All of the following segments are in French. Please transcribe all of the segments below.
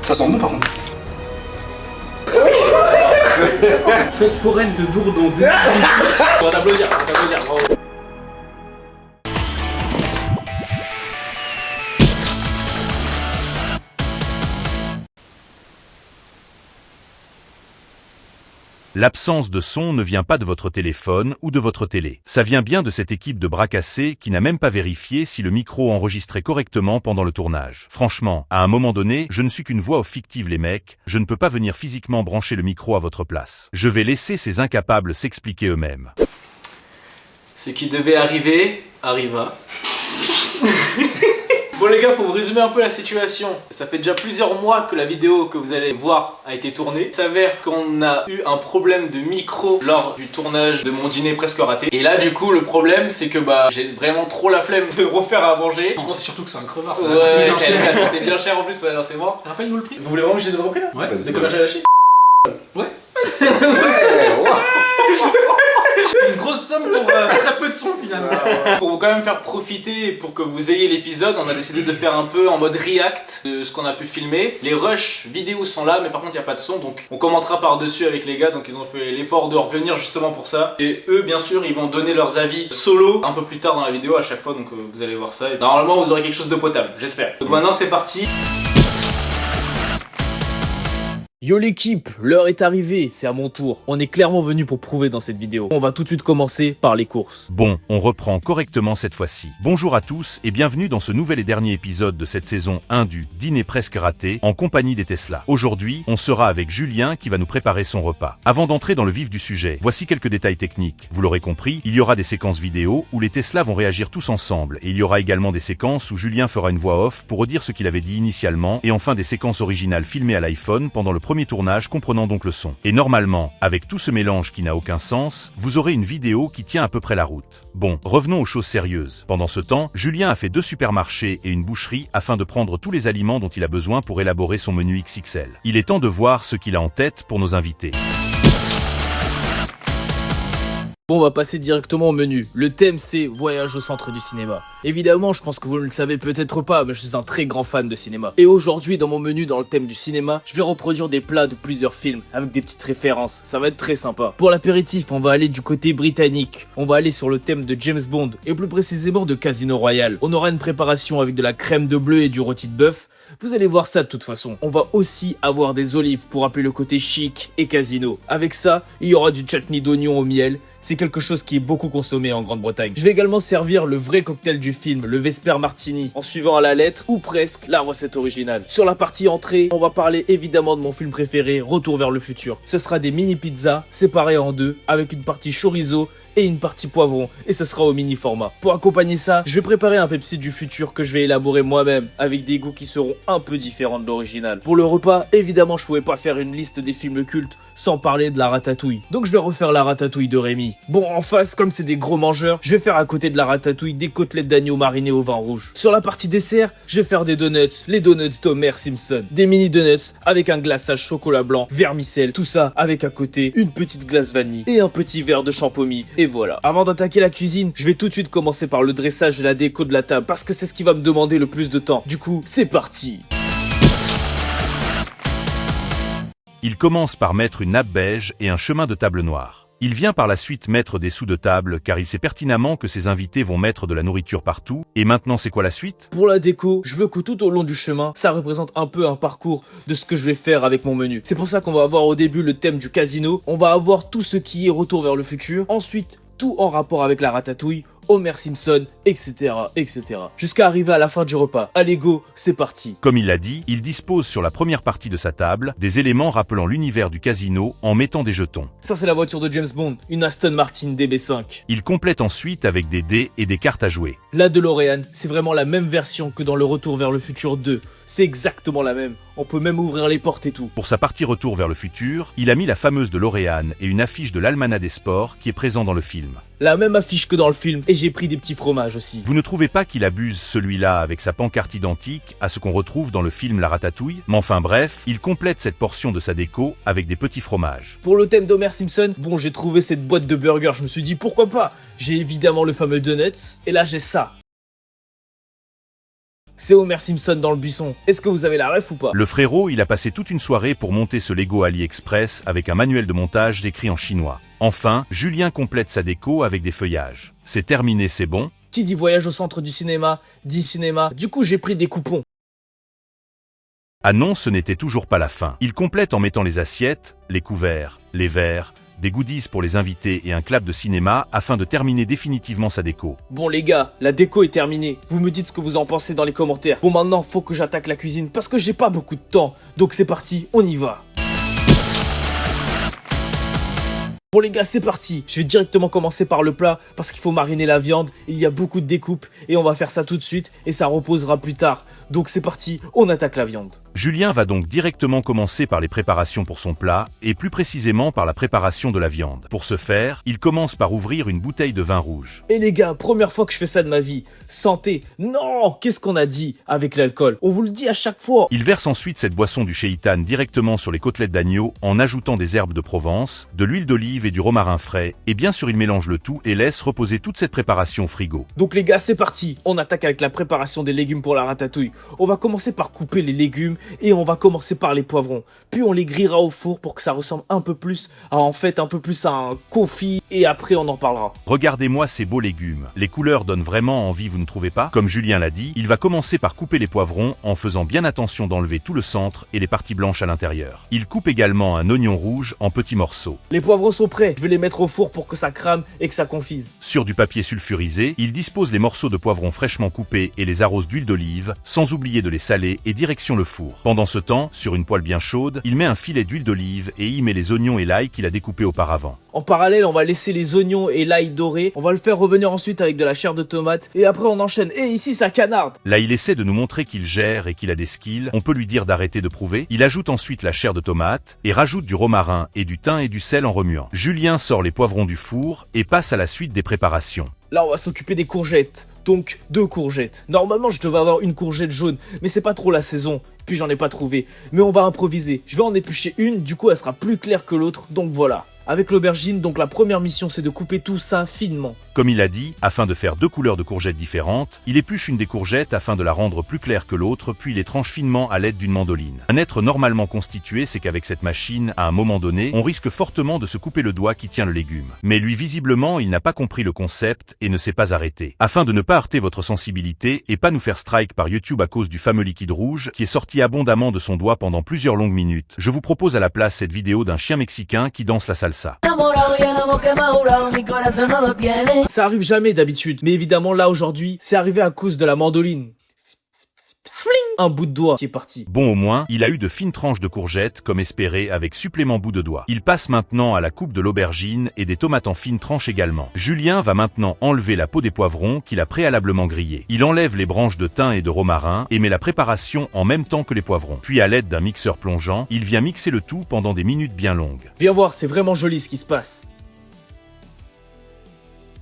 Ça sent bon par contre. Fête foraine de Dourdon 2. On va t'applaudir, bravo. L'absence de son ne vient pas de votre téléphone ou de votre télé. Ça vient bien de cette équipe de bras cassés qui n'a même pas vérifié si le micro enregistrait correctement pendant le tournage. Franchement, à un moment donné, je ne suis qu'une voix off fictive les mecs, je ne peux pas venir physiquement brancher le micro à votre place. Je vais laisser ces incapables s'expliquer eux-mêmes. Ce qui devait arriver, arriva. Bon les gars, pour vous résumer un peu la situation, ça fait déjà plusieurs mois que la vidéo que vous allez voir a été tournée. Il s'avère qu'on a eu un problème de micro lors du tournage de mon dîner presque raté. Et là du coup le problème c'est que j'ai vraiment trop la flemme de refaire à manger. Je pense surtout que c'est un crevard. Ça ouais, c'était bien cher en plus, ouais, c'est moi. Rappelle-nous le prix. Vous voulez vraiment que je les ai repris là? Ouais, c'est combien j'ai lâché? Ouais. Une grosse somme pour très peu de son finalement. Pour quand même faire profiter, pour que vous ayez l'épisode, on a décidé de faire un peu en mode react de ce qu'on a pu filmer. Les rushs vidéo sont là, mais par contre il n'y a pas de son, donc on commentera par-dessus avec les gars, donc ils ont fait l'effort de revenir justement pour ça. Et eux, bien sûr, ils vont donner leurs avis solo un peu plus tard dans la vidéo à chaque fois, donc vous allez voir ça. Et normalement, vous aurez quelque chose de potable, j'espère. Donc maintenant, c'est parti. Yo l'équipe, l'heure est arrivée, c'est à mon tour. On est clairement venu pour prouver dans cette vidéo. On va tout de suite commencer par les courses. Bon, on reprend correctement cette fois-ci. Bonjour à tous et bienvenue dans ce nouvel et dernier épisode de cette saison 1 du Dîner presque raté en compagnie des Tesla. Aujourd'hui, on sera avec Julien qui va nous préparer son repas. Avant d'entrer dans le vif du sujet, voici quelques détails techniques. Vous l'aurez compris, il y aura des séquences vidéo où les Tesla vont réagir tous ensemble et il y aura également des séquences où Julien fera une voix off pour redire ce qu'il avait dit initialement et enfin des séquences originales filmées à l'iPhone pendant le premier tournage comprenant donc le son. Et normalement, avec tout ce mélange qui n'a aucun sens, vous aurez une vidéo qui tient à peu près la route. Bon, revenons aux choses sérieuses. Pendant ce temps, Julien a fait 2 supermarchés et une boucherie afin de prendre tous les aliments dont il a besoin pour élaborer son menu XXL. Il est temps de voir ce qu'il a en tête pour nos invités. Bon, on va passer directement au menu. Le thème c'est voyage au centre du cinéma. Évidemment, je pense que vous ne le savez peut-être pas, mais je suis un très grand fan de cinéma. Et aujourd'hui, dans mon menu dans le thème du cinéma, je vais reproduire des plats de plusieurs films avec des petites références. Ça va être très sympa. Pour l'apéritif, on va aller du côté britannique. On va aller sur le thème de James Bond et plus précisément de Casino Royale. On aura une préparation avec de la crème de bleu et du rôti de bœuf. Vous allez voir ça de toute façon. On va aussi avoir des olives pour rappeler le côté chic et casino. Avec ça, il y aura du chutney d'oignon au miel. C'est quelque chose qui est beaucoup consommé en Grande-Bretagne. Je vais également servir le vrai cocktail du film, le Vesper Martini, en suivant à la lettre, ou presque, la recette originale. Sur la partie entrée, on va parler évidemment de mon film préféré, Retour vers le futur. Ce sera des mini pizzas séparées en deux, avec une partie chorizo et une partie poivron, et ce sera au mini format. Pour accompagner ça, je vais préparer un Pepsi du futur que je vais élaborer moi-même, avec des goûts qui seront un peu différents de l'original. Pour le repas, évidemment je pouvais pas faire une liste des films cultes sans parler de la ratatouille. Donc je vais refaire la ratatouille de Rémi. Bon, en face, comme c'est des gros mangeurs, je vais faire à côté de la ratatouille des côtelettes d'agneau marinées au vin rouge. Sur la partie dessert, je vais faire des donuts, les donuts d'Homer Simpson. Des mini donuts avec un glaçage chocolat blanc, vermicelle, tout ça avec à côté une petite glace vanille et un petit verre de champomis. Et voilà. Avant d'attaquer la cuisine, je vais tout de suite commencer par le dressage et la déco de la table parce que c'est ce qui va me demander le plus de temps. Du coup, c'est parti. Il commence par mettre une nappe beige et un chemin de table noir. Il vient par la suite mettre des sous de table car il sait pertinemment que ses invités vont mettre de la nourriture partout. Et maintenant c'est quoi la suite? Pour la déco, je veux que tout au long du chemin, ça représente un peu un parcours de ce que je vais faire avec mon menu. C'est pour ça qu'on va avoir au début le thème du casino, on va avoir tout ce qui est retour vers le futur, ensuite tout en rapport avec la ratatouille, Homer Simpson, etc. etc. Jusqu'à arriver à la fin du repas. Allez go, c'est parti. Comme il l'a dit, il dispose sur la première partie de sa table des éléments rappelant l'univers du casino en mettant des jetons. Ça c'est la voiture de James Bond, une Aston Martin DB5. Il complète ensuite avec des dés et des cartes à jouer. La DeLorean, c'est vraiment la même version que dans le Retour vers le futur 2. C'est exactement la même. On peut même ouvrir les portes et tout. Pour sa partie Retour vers le futur, il a mis la fameuse DeLorean et une affiche de l'Almanach des sports qui est présent dans le film. La même affiche que dans le film, et j'ai pris des petits fromages aussi. Vous ne trouvez pas qu'il abuse celui-là avec sa pancarte identique à ce qu'on retrouve dans le film La Ratatouille? Mais enfin bref, il complète cette portion de sa déco avec des petits fromages. Pour le thème d'Homer Simpson, bon j'ai trouvé cette boîte de burgers, je me suis dit pourquoi pas. J'ai évidemment le fameux donuts, et là j'ai ça. C'est Homer Simpson dans le buisson. Est-ce que vous avez la ref ou pas? Le frérot, il a passé toute une soirée pour monter ce Lego AliExpress avec un manuel de montage décrit en chinois. Enfin, Julien complète sa déco avec des feuillages. C'est terminé, c'est bon? Qui dit voyage au centre du cinéma, dit cinéma. Du coup, j'ai pris des coupons. Ah non, ce n'était toujours pas la fin. Il complète en mettant les assiettes, les couverts, les verres, des goodies pour les invités et un clap de cinéma afin de terminer définitivement sa déco. Bon les gars, la déco est terminée. Vous me dites ce que vous en pensez dans les commentaires. Bon maintenant, faut que j'attaque la cuisine parce que j'ai pas beaucoup de temps. Donc c'est parti, on y va. Bon les gars, c'est parti. Je vais directement commencer par le plat parce qu'il faut mariner la viande. Il y a beaucoup de découpes et on va faire ça tout de suite et ça reposera plus tard. Donc c'est parti, on attaque la viande. Julien va donc directement commencer par les préparations pour son plat et plus précisément par la préparation de la viande. Pour ce faire, il commence par ouvrir une bouteille de vin rouge. Et les gars, première fois que je fais ça de ma vie. Santé. Non, qu'est-ce qu'on a dit avec l'alcool? On vous le dit à chaque fois. Il verse ensuite cette boisson du Chéitan directement sur les côtelettes d'agneau en ajoutant des herbes de Provence, de l'huile d'olive et du romarin frais. Et bien sûr, il mélange le tout et laisse reposer toute cette préparation au frigo. Donc les gars, c'est parti. On attaque avec la préparation des légumes pour la ratatouille. On va commencer par couper les légumes et on va commencer par les poivrons. Puis on les grillera au four pour que ça ressemble un peu plus à un confit et après on en parlera. Regardez-moi ces beaux légumes. Les couleurs donnent vraiment envie, vous ne trouvez pas? Comme Julien l'a dit, il va commencer par couper les poivrons en faisant bien attention d'enlever tout le centre et les parties blanches à l'intérieur. Il coupe également un oignon rouge en petits morceaux. Les poivrons sont prêts. Je vais les mettre au four pour que ça crame et que ça confise. Sur du papier sulfurisé, il dispose les morceaux de poivrons fraîchement coupés et les arrose d'huile d'olive, sans oublier de les saler et direction le four. Pendant ce temps, sur une poêle bien chaude, il met un filet d'huile d'olive et y met les oignons et l'ail qu'il a découpés auparavant. En parallèle, on va laisser les oignons et l'ail dorer. On va le faire revenir ensuite avec de la chair de tomate et après on enchaîne. Et ici ça canarde. Là, il essaie de nous montrer qu'il gère et qu'il a des skills. On peut lui dire d'arrêter de prouver. Il ajoute ensuite la chair de tomate et rajoute du romarin et du thym et du sel en remuant. Julien sort les poivrons du four et passe à la suite des préparations. Là, on va s'occuper des courgettes. Donc 2 courgettes. Normalement, je devais avoir une courgette jaune, mais c'est pas trop la saison. Puis j'en ai pas trouvé. Mais on va improviser. Je vais en éplucher une, du coup elle sera plus claire que l'autre. Donc voilà. Avec l'aubergine, donc la première mission c'est de couper tout ça finement. Comme il a dit, afin de faire 2 couleurs de courgettes différentes, il épluche une des courgettes afin de la rendre plus claire que l'autre, puis les tranche finement à l'aide d'une mandoline. Un être normalement constitué, c'est qu'avec cette machine, à un moment donné, on risque fortement de se couper le doigt qui tient le légume. Mais lui, visiblement, il n'a pas compris le concept et ne s'est pas arrêté. Afin de ne pas heurter votre sensibilité et pas nous faire strike par YouTube à cause du fameux liquide rouge qui est sorti abondamment de son doigt pendant plusieurs longues minutes, je vous propose à la place cette vidéo d'un chien mexicain qui danse la salsa. Ça arrive jamais d'habitude, mais évidemment là aujourd'hui, c'est arrivé à cause de la mandoline. Fling, un bout de doigt qui est parti. Bon, au moins, il a eu de fines tranches de courgettes, comme espéré, avec supplément bout de doigt. Il passe maintenant à la coupe de l'aubergine et des tomates en fines tranches également. Julien va maintenant enlever la peau des poivrons qu'il a préalablement grillés. Il enlève les branches de thym et de romarin et met la préparation en même temps que les poivrons. Puis à l'aide d'un mixeur plongeant, il vient mixer le tout pendant des minutes bien longues. Viens voir, c'est vraiment joli ce qui se passe.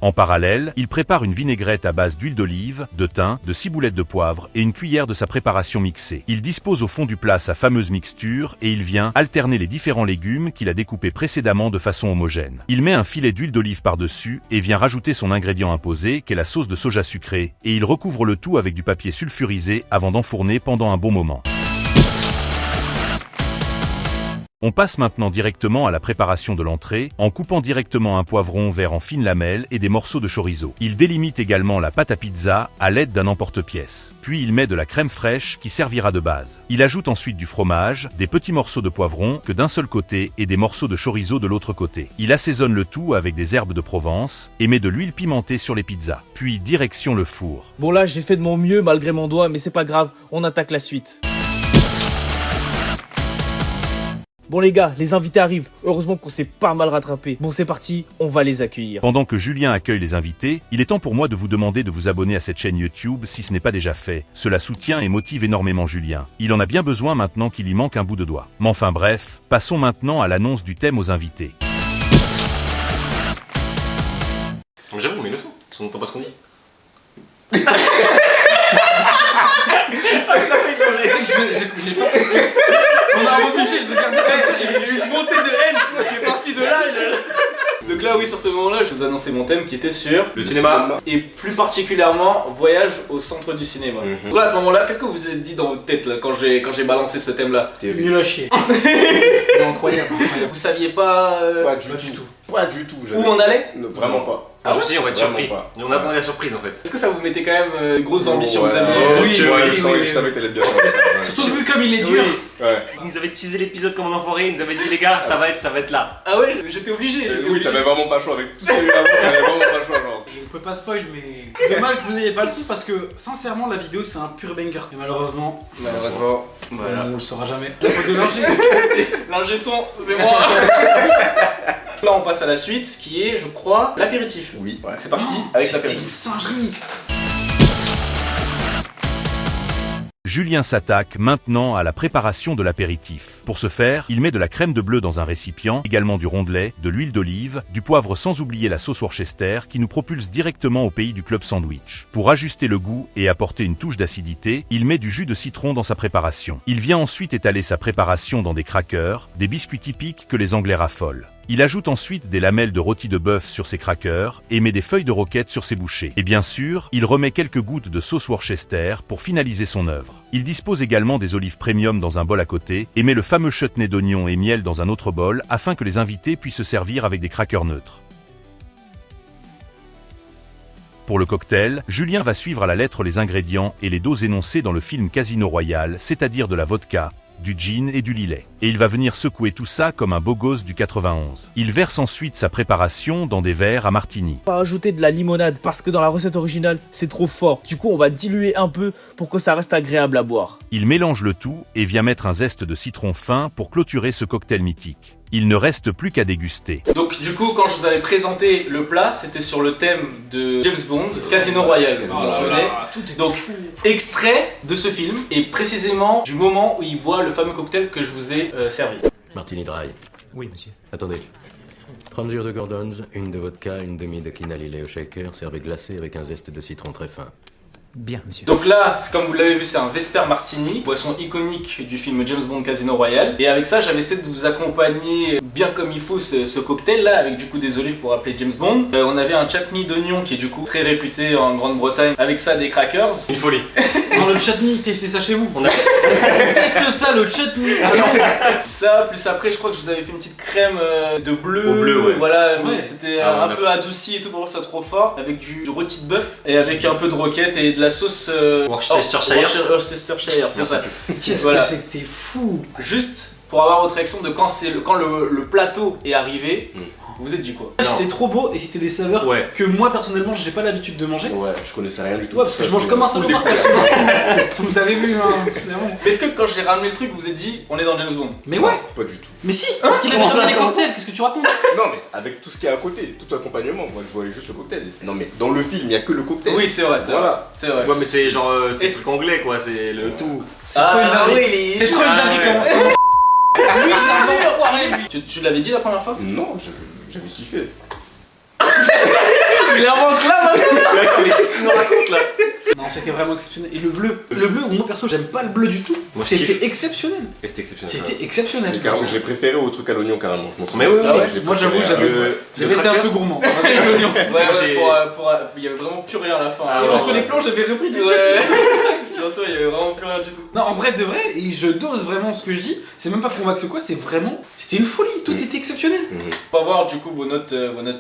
En parallèle, il prépare une vinaigrette à base d'huile d'olive, de thym, de ciboulettes de poivre et une cuillère de sa préparation mixée. Il dispose au fond du plat sa fameuse mixture et il vient alterner les différents légumes qu'il a découpés précédemment de façon homogène. Il met un filet d'huile d'olive par-dessus et vient rajouter son ingrédient imposé qu'est la sauce de soja sucrée et il recouvre le tout avec du papier sulfurisé avant d'enfourner pendant un bon moment. On passe maintenant directement à la préparation de l'entrée, en coupant directement un poivron vert en fines lamelles et des morceaux de chorizo. Il délimite également la pâte à pizza à l'aide d'un emporte-pièce. Puis il met de la crème fraîche qui servira de base. Il ajoute ensuite du fromage, des petits morceaux de poivron que d'un seul côté et des morceaux de chorizo de l'autre côté. Il assaisonne le tout avec des herbes de Provence et met de l'huile pimentée sur les pizzas. Puis direction le four. Bon là, j'ai fait de mon mieux malgré mon doigt, mais c'est pas grave, on attaque la suite. Bon les gars, les invités arrivent. Heureusement qu'on s'est pas mal rattrapé. Bon c'est parti, on va les accueillir. Pendant que Julien accueille les invités, il est temps pour moi de vous demander de vous abonner à cette chaîne YouTube si ce n'est pas déjà fait. Cela soutient et motive énormément Julien. Il en a bien besoin maintenant qu'il lui manque un bout de doigt. Mais enfin bref, passons maintenant à l'annonce du thème aux invités. Mais j'avoue, mais le son, on n'entend pas ce qu'on dit. J'ai pas compris. On a remonté, je regardais comme ça, j'ai monté de haine qui est parti de là. Donc là, oui, oui, sur ce moment-là, je vous annonçais mon thème qui était sur Le cinéma. et plus particulièrement voyage au centre du cinéma. Donc là, à ce moment-là, qu'est-ce que vous vous êtes dit dans votre tête là, quand j'ai balancé ce thème-là? Nul à chier. Incroyable. Vous saviez pas Pas du tout. Pas du tout. où on allait? Vraiment pas. Ah je ouais me suis dit, on va être Vraiment surpris. pas. On attendait la surprise en fait. Est-ce que ça vous mettait quand même de grosses ambitions, Ouais, vous aviez oui, oui, je savais qu'elle allait bien. Surtout vu comme il est dur. Ouais. Il nous avait teasé l'épisode comme un enfoiré, il nous avait dit les gars, ça va être là. Ah ouais, j'étais obligé. Oui, t'avais vraiment pas le choix avec tout ce qu'il y a eu avant, t'avais vraiment pas le choix, genre. On peut pas spoil, mais dommage que vous ayez pas le son parce que sincèrement la vidéo c'est un pur banger. Et malheureusement, Voilà. on le saura jamais. La faute de l'ingé, c'est ça. L'ingé son, c'est moi. Là, on passe à la suite, qui est, je crois, l'apéritif. Oui, ouais. C'est parti avec C'était l'apéritif. une singerie. Julien s'attaque maintenant à la préparation de l'apéritif. Pour ce faire, il met de la crème de bleu dans un récipient, également du rondelet, de l'huile d'olive, du poivre sans oublier la sauce Worcester qui nous propulse directement au pays du club sandwich. Pour ajuster le goût et apporter une touche d'acidité, il met du jus de citron dans sa préparation. Il vient ensuite étaler sa préparation dans des crackers, des biscuits typiques que les Anglais raffolent. Il ajoute ensuite des lamelles de rôti de bœuf sur ses crackers et met des feuilles de roquette sur ses bouchées. Et bien sûr, il remet quelques gouttes de sauce Worcester pour finaliser son œuvre. Il dispose également des olives premium dans un bol à côté et met le fameux chutney d'oignon et miel dans un autre bol afin que les invités puissent se servir avec des crackers neutres. Pour le cocktail, Julien va suivre à la lettre les ingrédients et les doses énoncées dans le film Casino Royale, c'est-à-dire de la vodka, du gin et du lillet. Et il va venir secouer tout ça comme un beau gosse du 91. Il verse ensuite sa préparation dans des verres à martini. On va rajouter de la limonade parce que dans la recette originale, c'est trop fort. Du coup, on va diluer un peu pour que ça reste agréable à boire. Il mélange le tout et vient mettre un zeste de citron fin pour clôturer ce cocktail mythique. Il ne reste plus qu'à déguster. Donc du coup, quand je vous avais présenté le plat, c'était sur le thème de James Bond, Casino Royale. Vous vous en souvenez? Donc, extrait de ce film et précisément du moment où il boit le fameux cocktail que je vous ai servi. Martini dry. Oui, monsieur. Attendez. 30 jus de Gordons, une de vodka, une demi de quina lillet au shaker, servez glacé avec un zeste de citron très fin. Bien, monsieur. Donc là, comme vous l'avez vu, c'est un Vesper Martini, boisson iconique du film James Bond Casino Royale. Et avec ça, j'avais essayé de vous accompagner bien comme il faut ce cocktail là, avec du coup des olives pour rappeler James Bond. On avait un chutney d'oignon qui est du coup très réputé en Grande-Bretagne, avec ça des crackers. Une folie. Dans le chutney, testez ça chez vous. On a... Teste ça le chutney. Ça, plus après, je crois que je vous avais fait une petite crème de bleu. Au bleu, ouais. Voilà, mais Ouais. c'était Ah, un peu adouci et tout pour que ça soit trop fort, avec du rôti de bœuf et avec un peu de roquette et de la sauce Worcestershire. Worcestershire, c'est ça. Qu'est-ce Voilà. que c'est que t'es fou. Juste pour avoir votre réaction de quand le plateau est arrivé, vous êtes dit quoi? C'était trop beau et c'était des saveurs Ouais. que moi personnellement j'ai pas l'habitude de manger. Ouais, je connaissais rien du tout. Ouais, parce que je mange comme un salopard. Vous avez vu, hein, clairement. Mais est-ce que quand j'ai ramené le truc, vous vous êtes dit on est dans James Bond? Mais ouais, Pas du tout. mais si, parce qu'il avait comment ça, ramené les comment cocktails, qu'est-ce que tu racontes? Non, mais avec tout ce qu'il y a à côté, tout l'accompagnement, moi je voyais juste le cocktail. Non, mais dans le film, il y a que le cocktail. Oui, c'est vrai, c'est vrai. Voilà. C'est vrai. Ouais, mais c'est genre. c'est Est-ce- truc anglais quoi, c'est le tout. C'est trop une dinguerie. C'est trop une dinguerie comment ça. Lui, c'est un enfoiré, lui. Tu l'avais dit la première fois? Non, j'avais kiffé. Il invente là. D'accord, mais qu'est-ce qu'il nous raconte là? Non, c'était vraiment exceptionnel. Et le bleu, moi perso, j'aime pas le bleu du tout. Moi, je kiffe. C'était exceptionnel. Et c'était exceptionnel. C'était exceptionnel. Mais carrément, j'ai préféré au truc à l'oignon carrément. Je m'en souviens. Mais oui, oui, Ah ouais, oui. j'ai Moi, j'avoue, préféré à- j'avais été un peu gourmand. Avec l'oignon. Ouais, Moi, ouais, j'ai- il y avait vraiment plus rien à la fin. Ah, Et ouais, entre ouais. les plans, j'avais repris du Ouais, chutney. bien sûr, il y avait vraiment plus rien du tout. Non, en vrai de vrai, et je dose vraiment ce que je dis, c'est même pas pour Max ou quoi, c'est vraiment. C'était une folie, tout était exceptionnel. On va voir du coup vos notes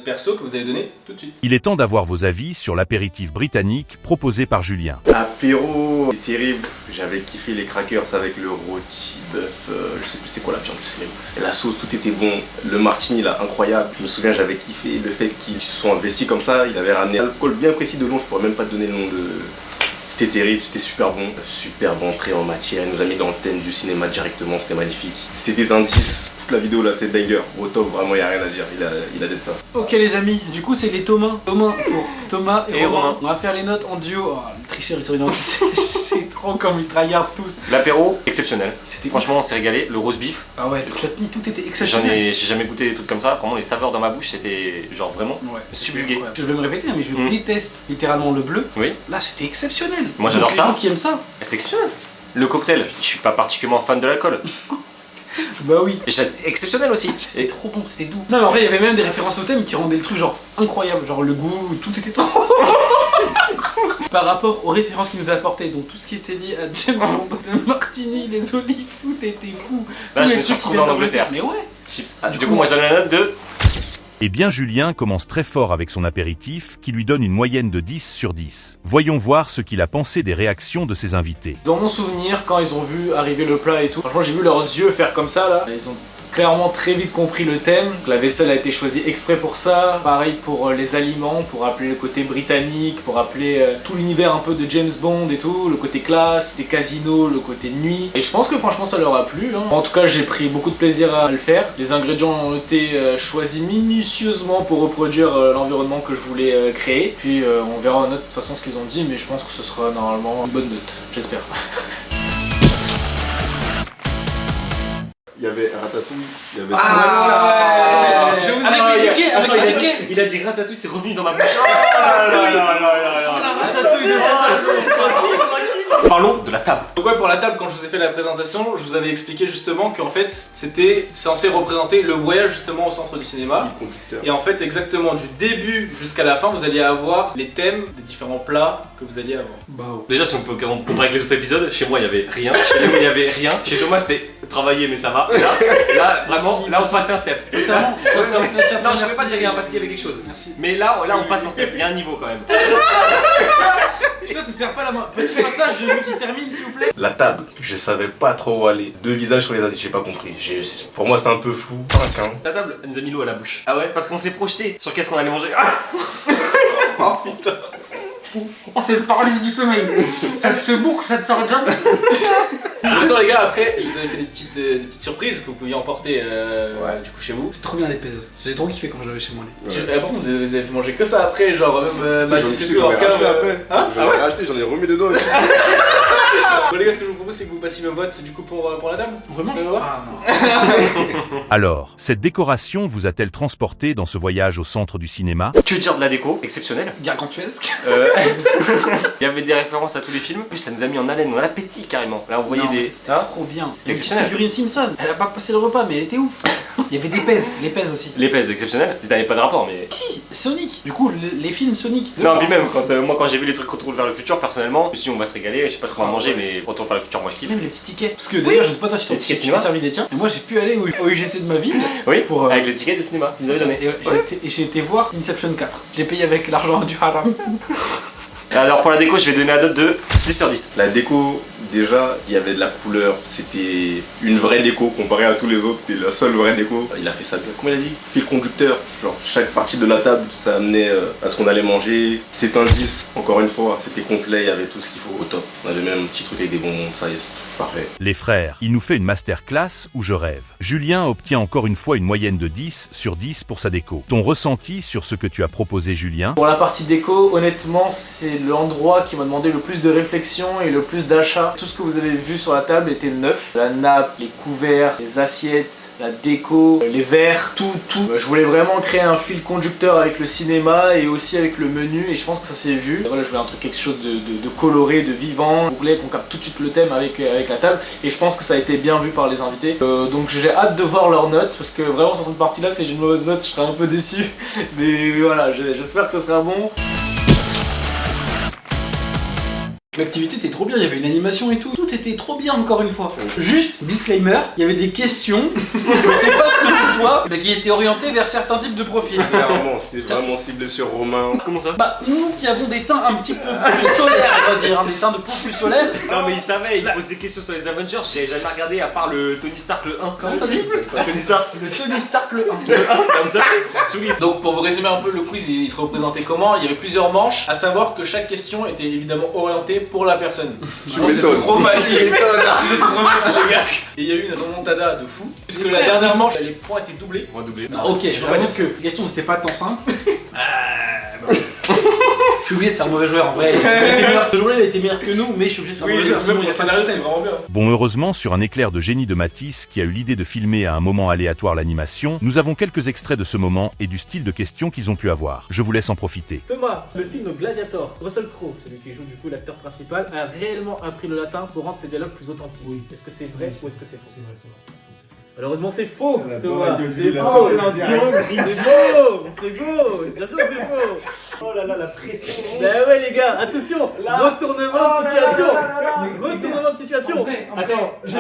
perso que vous avez données tout de suite. Il est temps d'avoir vos avis sur l'apéritif britannique proposé par Julien. Apéro, c'est terrible. J'avais kiffé les crackers avec le rôti bœuf, je sais plus c'était quoi la viande, je sais même plus. Et la sauce, tout était bon. Le martini là, incroyable. Je me souviens, j'avais kiffé le fait qu'ils se sont investis comme ça. Il avait ramené un alcool bien précis de long, je pourrais même pas te donner le nom de. C'était terrible, c'était super bon. Superbe entrée en matière, il nous a mis dans le thème du cinéma directement, c'était magnifique. C'était un 10. Toute la vidéo là, c'est banger. Au top, vraiment, il n'y a rien à dire. Il a d'être ça. Ok les amis, du coup c'est les Thomas. Thomas pour Thomas et, Et Romain. Romain. On va faire les notes en duo. Oh, le tricheur il sourit dans le c'est trop comme ils tryhardent tous. L'apéro, exceptionnel. C'était Franchement, on s'est régalé. Le roast beef, Ah ouais, le chutney, tout était exceptionnel. j'ai jamais goûté des trucs comme ça. Vraiment, les saveurs dans ma bouche, c'était genre vraiment Ouais, subjugué. incroyable. Je vais me répéter, mais je Mm. déteste littéralement le bleu. Oui, Là c'était exceptionnel. Moi, j'adore Donc, ça. Les gens qui aiment ça. c'était exceptionnel. Le cocktail, je suis pas particulièrement fan de l'alcool. Bah oui. Et c'est exceptionnel aussi. C'était trop bon, c'était doux. Non mais en vrai il y avait même des références au thème qui rendaient le truc genre incroyable, genre le goût, tout était trop. Par rapport aux références qu'il nous a apportées, donc tout ce qui était lié à James Bond, le martini, les olives, tout était fou. Là, Tous je les me suis trucs qui retrouvé en viennent Angleterre. Mais ouais. Chips. Du coup, moi je donne la note de. Eh bien Julien commence très fort avec son apéritif qui lui donne une moyenne de 10 sur 10. Voyons voir ce qu'il a pensé des réactions de ses invités. Dans mon souvenir, quand ils ont vu arriver le plat et tout, franchement j'ai vu leurs yeux faire comme ça là. Ils ont clairement très vite compris le thème. La vaisselle a été choisie exprès pour ça. Pareil pour les aliments, pour rappeler le côté britannique, pour rappeler tout l'univers un peu de James Bond et tout, le côté classe, des casinos, le côté nuit. Et je pense que franchement ça leur a plu. Hein. En tout cas j'ai pris beaucoup de plaisir à le faire. Les ingrédients ont été choisis minutieusement pour reproduire l'environnement que je voulais créer. Puis on verra en note de toute façon ce qu'ils ont dit, mais je pense que ce sera normalement une bonne note, j'espère. Il y avait Ratatouille, il y avait... Je vous ai critiqué avec les tickets. Il a dit ratatouille, c'est revenu dans ma bouche. Oh là là là là là. Ratatouille de Parlons de la table. Donc ouais, pour la table, quand je vous ai fait la présentation, je vous avais expliqué justement qu'en fait, c'était censé représenter le voyage justement au centre du cinéma. le conducteur. Et en fait, exactement, du début jusqu'à la fin, vous alliez avoir les thèmes des différents plats que vous alliez avoir. Bah Déjà, si on peut comparer avec les autres épisodes, chez moi il y avait rien, chez Léo il y avait rien, chez Thomas c'était travailler mais ça va. Là vraiment, là on passait un step. C'est ça. Non, je peux pas dire rien parce qu'il y avait quelque chose. Merci. Mais là on passe un step, il y a un niveau quand même. Toi tu serres pas la main. Petit passage, je veux qu'il termine s'il vous plaît. La table, je savais pas trop où aller. Deux visages sur les asiates, j'ai pas compris. Pour moi c'était un peu flou. 5 hein. La table, elle nous a mis l'eau à la bouche. Ah ouais? Parce qu'on s'est projeté sur qu'est-ce qu'on allait manger. Oh putain. Oh c'est le paralysie du sommeil. Ça se boucle, ça te sort déjà. De toute façon les gars, après, je vous avais fait des petites surprises que vous pouviez emporter du coup chez vous. C'est trop bien les pédos. J'ai trop kiffé quand je l'avais chez moi. Par contre, vous avez fait manger que ça après, genre même Mathis et tout, J'en ai hors cave. racheté après. Hein? J'en ai racheté, j'en ai remis dedans. Bon les gars, ce que je vous propose c'est que vous passiez le vote du coup pour la table. Vraiment? Ça va? Ah. Alors, cette décoration vous a-t-elle transporté dans ce voyage au centre du cinéma? Tu veux dire de la déco exceptionnelle. Gargantuesque. Il y avait des références à tous les films. En plus ça nous a mis en haleine, on a l'appétit carrément. Là on voyait Non, des. c'était trop bien. C'était Une petite exceptionnel. figurine Simpson. Elle a pas passé le repas, mais elle était ouf. Il y avait des pèses, les pèses aussi. Les pèses exceptionnelles, ils n'avaient pas de rapport mais. Si, Sonic. Du coup, les films Sonic. Non, puis même, quand j'ai vu les trucs Retour vers le futur, personnellement, je me suis dit on va se régaler, je sais pas ce qu'on va manger, mais Retour vers le futur, moi je kiffe. Même les petits tickets. Parce que d'ailleurs, je sais pas toi si Les t'as tickets cinéma. servi des tiens. Mais moi, j'ai pu aller au UGC de ma ville. Oui, Pour, avec les tickets de cinéma qu'ils nous avaient donné. Et j'ai été voir Inception 4. Je l'ai payé avec l'argent du haram. Alors pour la déco, je vais donner la note de 10 sur 10. La déco, déjà, il y avait de la couleur. C'était une vraie déco comparée à tous les autres. C'était la seule vraie déco. Il a fait ça bien. Comment il a dit? Fil conducteur. Genre, chaque partie de la table, ça amenait à ce qu'on allait manger. C'est un 10, encore une fois. C'était complet, il y avait tout ce qu'il faut au top. On avait même un petit truc avec des bonbons, ça y est, c'est parfait. Les frères, il nous fait une masterclass où je rêve. Julien obtient encore une fois une moyenne de 10 sur 10 pour sa déco. Ton ressenti sur ce que tu as proposé, Julien? Pour la partie déco, honnêtement, c'est l'endroit qui m'a demandé le plus de réflexion et le plus d'achat. Tout ce que vous avez vu sur la table était neuf. La nappe, les couverts, les assiettes, la déco, les verres, tout. Je voulais vraiment créer un fil conducteur avec le cinéma et aussi avec le menu et je pense que ça s'est vu. Voilà, je voulais un truc, quelque chose de coloré, de vivant. Je voulais qu'on capte tout de suite le thème avec la table et je pense que ça a été bien vu par les invités. Donc j'ai hâte de voir leurs notes parce que vraiment sur cette partie là, si j'ai une mauvaise note, je serais un peu déçu. Mais voilà, j'espère que ça sera bon. L'activité était trop bien, il y avait une animation et tout. Tout était trop bien encore une fois. Juste, disclaimer, il y avait des questions, je sais pas selon toi, mais qui étaient orientées vers certains types de profils. Clairement, c'était vraiment ciblé sur Romain. Comment ça? Bah, nous qui avons des teints un petit peu plus solaires, on va dire, des teints de peau plus solaires. Non mais il savait, il pose des questions sur les Avengers, j'ai jamais regardé à part le Tony Stark le 1. Comment t'as dit? Tony Stark. Le Tony Stark le 1. Comme ça, souligne. Donc pour vous résumer un peu le quiz, il se représentait comment? Il y avait plusieurs manches, à savoir que chaque question était évidemment orientée pour la personne. Sinon c'est m'étonnes. trop facile. Tu m'étonnes. Sinon, c'est trop facile les gars. Et il y a eu une remontada de fou, puisque la dernière manche, les points étaient doublés. On va doubler. Non, ok, je peux peux pas pas dire dire que la question c'était pas tant simple. Je suis obligé de faire mauvais joueur en vrai. Le joueur il a été meilleur que nous, mais je suis obligé de faire Oui, mauvais joueur. même Sinon, pour il y le a pas de scénario, c'était thème. vraiment bien. Bon, heureusement, sur un éclair de génie de Matisse qui a eu l'idée de filmer à un moment aléatoire l'animation, nous avons quelques extraits de ce moment et du style de questions qu'ils ont pu avoir. Je vous laisse en profiter. Thomas, le film Gladiator, Russell Crowe, celui qui joue du coup l'acteur principal, a réellement appris le latin pour rendre ses dialogues plus authentiques. Oui. Est-ce que c'est vrai ou est-ce que c'est faux? C'est vrai, c'est vrai. Malheureusement, c'est faux, La Thomas. gueule C'est de la faux. salle, C'est faux. C'est faux. Bien sûr que c'est faux. Oh là là, la pression. Ben ouais, les gars, attention. Retournement de situation. là. Retournement de situation. En vrai, Attends, je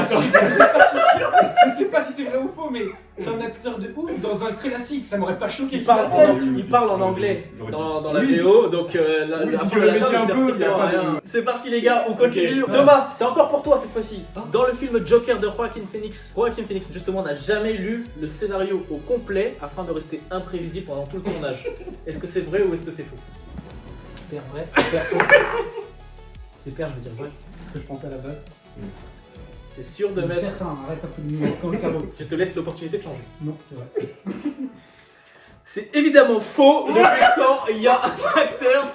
sais pas si c'est vrai ou faux, mais c'est un acteur de ouf dans un classique, ça m'aurait pas choqué. Il parle en anglais dans la VO, donc si tu veux le méfier un peu, y a pas de- C'est parti les gars, on continue. Thomas, c'est encore pour toi cette fois-ci. Dans le film Joker de Joaquin Phoenix justement n'a jamais lu le scénario au complet afin de rester imprévisible pendant tout le tournage. Est-ce que c'est vrai ou est-ce que c'est faux? Père vrai, père faux. C'est père, je veux dire vrai. Ce que je pensais à la base. T'es sûr de mettre... Certain, arrête un peu de numéro comme ça. Je te laisse l'opportunité de changer. Non, c'est vrai. C'est évidemment faux depuis quand il y a un acteur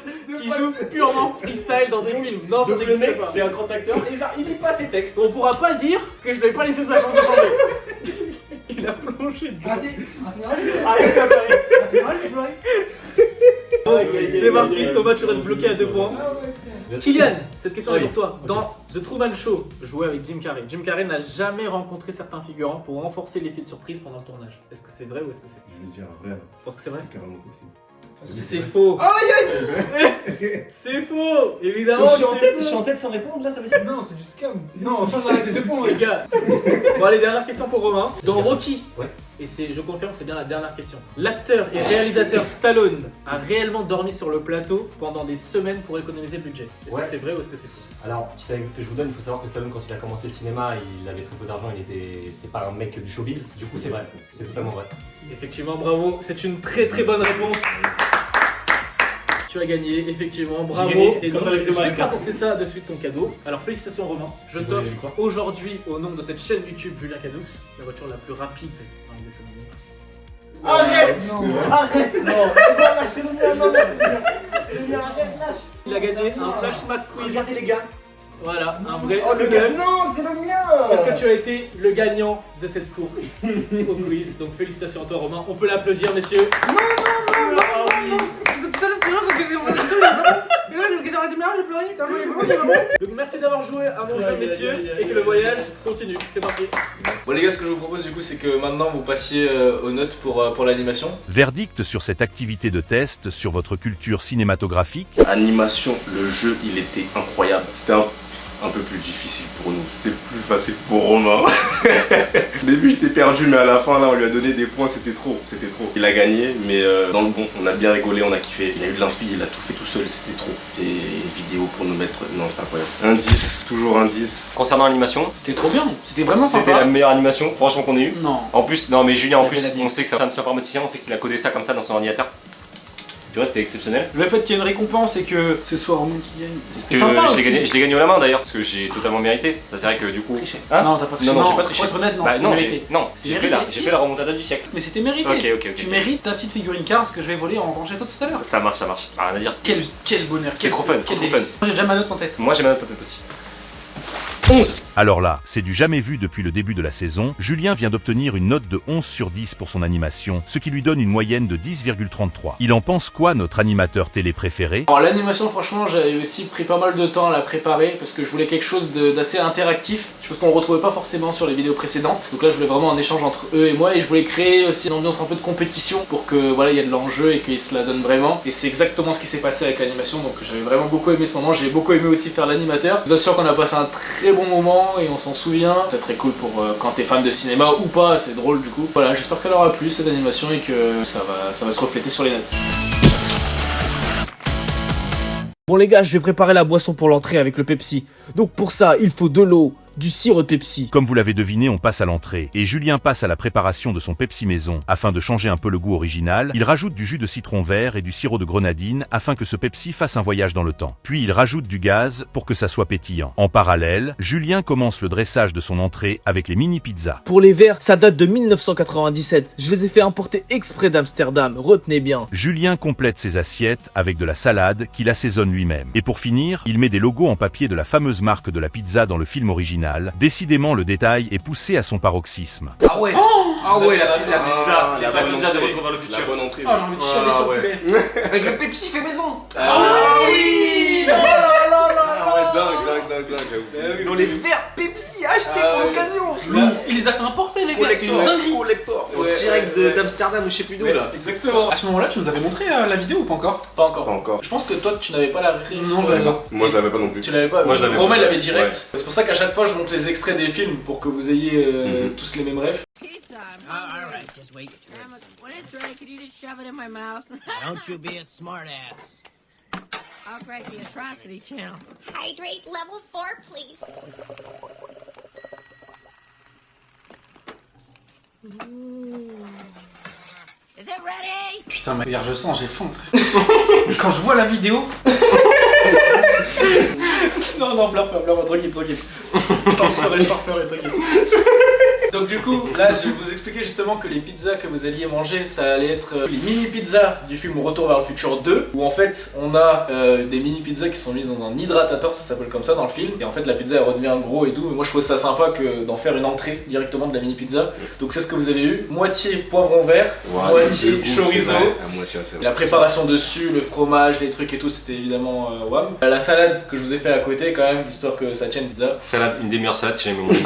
qui joue purement freestyle dans des films. Non, ça Donc le n'existe mec, pas. c'est un grand acteur, il lit pas ses textes. On pourra pas dire que je lui ai pas laissé sa chance de changer. Il a plongé dedans. Arrête à C'est parti, Thomas, tu restes bloqué à 2 points. Kylian, cette question est Oui. pour toi. Dans The Truman Show, joué avec Jim Carrey, Jim Carrey n'a jamais rencontré certains figurants pour renforcer l'effet de surprise pendant le tournage. Est-ce que c'est vrai ou est-ce que c'est faux? Je vais dire vrai. Je pense que c'est vrai. C'est carrément possible. C'est faux. C'est faux. Évidemment. Je suis en que tête, c'est je suis faux. en tête sans répondre, là ça veut dire. Non, c'est du scam. Non, change d'arrêter 2 points. Les gars. Bon allez, dernière question pour Romain. Dans Rocky, Ouais. et je confirme, c'est bien la dernière question. L'acteur et réalisateur Stallone a réellement dormi sur le plateau pendant des semaines pour économiser le budget. Est-ce Ouais. que c'est vrai ou est-ce que c'est faux? Alors, petite anecdote que je vous donne, il faut savoir que Stallone, quand il a commencé le cinéma, il avait très peu d'argent, c'était pas un mec du showbiz. Du coup, c'est vrai, c'est totalement vrai. Effectivement, bravo. C'est une très très bonne réponse. Tu as gagné, effectivement, bravo. gagné, Et donc, comme avec je le vais Mario Kart. t'apporter ça de suite ton cadeau. Alors, félicitations Romain. Je Vous t'offre voulez quoi aujourd'hui, au nom de cette chaîne YouTube Julien Cadoux, la voiture la plus rapide dans les dessins animés. Arrête Non. Arrête Non c'est le mien, non, c'est le mien. C'est le mien, arrête, lâche. Il a gagné un Flash McQueen. Regardez les gars. Voilà, un vrai. Oh le gars, non, c'est le mien. Parce que tu as été le gagnant de cette course au quiz. Donc félicitations à toi Romain. On peut l'applaudir messieurs. Donc merci d'avoir joué à mon jeu messieurs et que le voyage continue. C'est parti. Bon les gars, ce que je vous propose du coup, c'est que maintenant vous passiez aux notes pour l'animation. Verdict sur cette activité de test sur votre culture cinématographique. Animation, le jeu, il était incroyable. C'était un peu plus difficile pour nous. C'était plus facile pour Romain. Au début, j'étais perdu, mais à la fin, là, on lui a donné des points. C'était trop. Il a gagné, mais dans le bon. On a bien rigolé, on a kiffé. Il a eu de l'inspi, il a tout fait tout seul. C'était trop. Et une vidéo pour nous mettre. Non, c'était incroyable. Un 10, toujours un 10. Concernant l'animation, C'était trop bien, c'était vraiment c'était sympa. la meilleure animation, franchement, qu'on ait eue. Non. En plus, non mais Julien, en plus, Bien on sait que c'est un informaticien, on sait qu'il a codé ça comme ça dans son ordinateur. Tu vois, c'était exceptionnel. Le fait qu'il y ait une récompense et que ce soit Romain qui gagne, Que c'était sympa je aussi. l'ai gagné au la main d'ailleurs, parce que j'ai totalement mérité. C'est vrai que du coup. Hein Non, t'as pas triché. Non, j'ai pas pour triché. être honnête, non, Bah, c'est non, mérité. j'ai C'est fait mérité. j'ai fait la remontada du siècle. Mais c'était mérité. Ok. Tu mérites ta petite figurine Cars que je vais voler en revanche chez toi tout à l'heure. Ça marche. Rien à dire. Quel bonheur. C'était trop fun, Quel trop délice. Moi j'ai déjà ma note en tête. Moi j'ai ma note en tête aussi. 11. Alors là, c'est du jamais vu depuis le début de la saison. Julien vient d'obtenir une note de 11 sur 10 pour son animation, ce qui lui donne une moyenne de 10,33. Il en pense quoi, notre animateur télé préféré? Alors l'animation, franchement, j'avais aussi pris pas mal de temps à la préparer parce que je voulais quelque chose d'assez interactif, chose qu'on ne retrouvait pas forcément sur les vidéos précédentes. Donc là, je voulais vraiment un échange entre eux et moi et je voulais créer aussi une ambiance un peu de compétition pour que voilà, il y ait de l'enjeu et qu'ils se la donnent vraiment. Et c'est exactement ce qui s'est passé avec l'animation, donc j'avais vraiment beaucoup aimé ce moment. J'ai beaucoup aimé aussi faire l'animateur. Je vous assure qu'on a passé un très bon moment et on s'en souvient. C'est très cool pour quand t'es fan de cinéma ou pas, c'est drôle du coup. Voilà, j'espère que ça leur a plu cette animation et que ça va se refléter sur les notes. Bon les gars, je vais préparer la boisson pour l'entrée avec le Pepsi. Donc pour ça, il faut de l'eau, du sirop de Pepsi. Comme vous l'avez deviné, on passe à l'entrée, et Julien passe à la préparation de son Pepsi maison. Afin de changer un peu le goût original, il rajoute du jus de citron vert et du sirop de grenadine afin que ce Pepsi fasse un voyage dans le temps. Puis il rajoute du gaz pour que ça soit pétillant. En parallèle, Julien commence le dressage de son entrée avec les mini pizzas. Pour les verres, ça date de 1997. Je les ai fait importer exprès d'Amsterdam, retenez bien. Julien complète ses assiettes avec de la salade qu'il assaisonne lui-même. Et pour finir, il met des logos en papier de la fameuse marque de la pizza dans le film original. Décidément, le détail est poussé à son paroxysme. Ah ouais. Ah ouais, la pizza, la la bonne pizza de entrée. Retour vers le futur. La bonne entrée. Ah, j'ai envie de chialer sur le poulet. Avec le Pepsi fait maison. Ah oui. Ah ouais, dingue, j'avoue. Dans les verres Pepsi achetés pour l'occasion. Il les a fait importer les c'est une dinguerie. Collector. Ouais, Direct ouais. d'Amsterdam ou je sais plus d'où Ouais, là. exactement. À ce moment-là, tu nous avais montré la vidéo ou pas encore? Pas encore. Pas encore. Je pense que toi, tu n'avais pas la ref. Non, je l'avais pas. Moi je l'avais pas non plus. Tu l'avais pas. Moi, je l'avais Romain pas. l'avait direct. Ouais. C'est pour ça qu'à chaque fois, je montre les extraits des films pour que vous ayez tous les mêmes refs. All right, just wait. When it's ready, could you just shove it in my mouth? Don't you be a smartass. I'll crank the atrocity channel. Hydrate level 4, please. Is it ready? Putain, mais regarde, je sens, j'ai faim, frère. Quand je vois la vidéo, Non, pleure pas, tranquille. Je t'en referai, t'inquiète. Donc du coup, là je vais vous expliquer justement que les pizzas que vous alliez manger, ça allait être les mini pizzas du film Retour vers le futur 2, où en fait on a des mini pizzas qui sont mises dans un hydratateur, ça s'appelle comme ça dans le film, et en fait la pizza elle redevient gros et tout, mais moi je trouvais ça sympa que d'en faire une entrée directement de la mini pizza. Donc c'est ce que vous avez eu, moitié poivron vert, moitié chorizo, et la préparation dessus, le fromage, les trucs et tout, c'était évidemment wham. La salade que je vous ai fait à côté quand même, histoire que ça tienne pizza. Salade, une des meilleures salades que j'ai jamais mangées.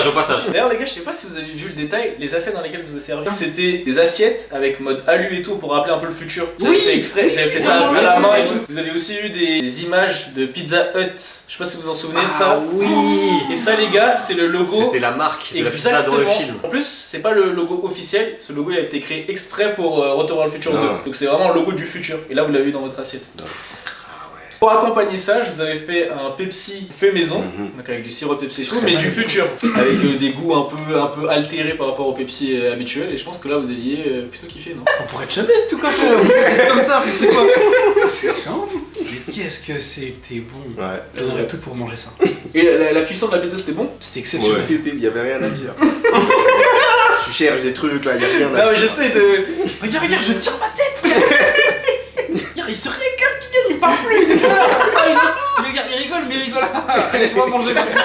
Au passage. D'ailleurs les gars, je sais pas si vous avez vu le détail, les assiettes dans lesquelles je vous ai servi, c'était des assiettes avec mode alu et tout pour rappeler un peu le futur. J'avais fait exprès, j'avais fait ça à la main et tout. Vous avez aussi eu des images de Pizza Hut, je sais pas si vous vous en souvenez de ça. Oui. Et ça les gars, c'est le logo. C'était la marque de la pizza dans le film. En plus, c'est pas le logo officiel, ce logo il a été créé exprès pour Retour vers le futur 2. Donc c'est vraiment le logo du futur. Et là vous l'avez eu dans votre assiette. Pour accompagner ça, je vous avais fait un Pepsi fait maison, donc avec du sirop Pepsi et tout, mais du futur, avec des goûts un peu altérés par rapport au Pepsi habituel, et je pense que là vous alliez plutôt kiffer, non? on pourrait être jamais tout comme ça. Vous êtes comme ça, c'est quoi? C'est chiant. Mais qu'est-ce que c'était bon. Ouais. Je donnerais tout pour manger ça. Et la cuisson de la pizza c'était bon? C'était exceptionnel. Il y avait rien à dire. Tu cherches des trucs là, il y a rien à dire. Non mais j'essaie de... Regarde, je tire ma tête, frère. Regarde, il se régale, Kylian, il parle plus. Regarde, il rigole, mais il rigole. Laisse-moi manger maintenant.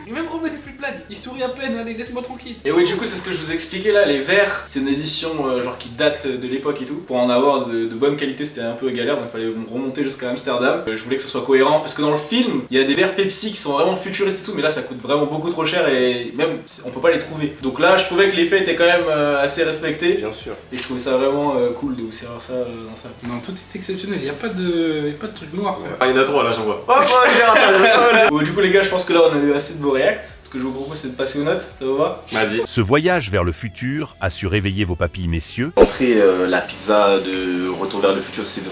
Et même Romain n'est plus de blague. Il sourit à peine, allez, laisse-moi tranquille. Et oui, du coup, c'est ce que je vous ai expliqué là. Les verres, c'est une édition genre qui date de l'époque et tout. Pour en avoir de bonne qualité, c'était un peu galère, donc il fallait remonter jusqu'à Amsterdam. Je voulais que ça soit cohérent parce que dans le film, il y a des verres Pepsi qui sont vraiment futuristes et tout, mais là ça coûte vraiment beaucoup trop cher et même on peut pas les trouver. Donc là, je trouvais que l'effet était quand même assez respecté. Bien sûr. Et je trouvais ça vraiment cool de vous servir ça dans ça. Non, tout est exceptionnel, il n'y a pas de truc noir, frère. Ah, il y en a trois là, j'en vois. Bon, du coup, les gars, je pense que là on a eu assez de beaux reacts. Ce que je vous propose, c'est de passer aux notes, ça vous va? Vas-y. Ce voyage vers le futur a su réveiller vos papilles, messieurs. Entrer la pizza de Retour vers le futur, c'est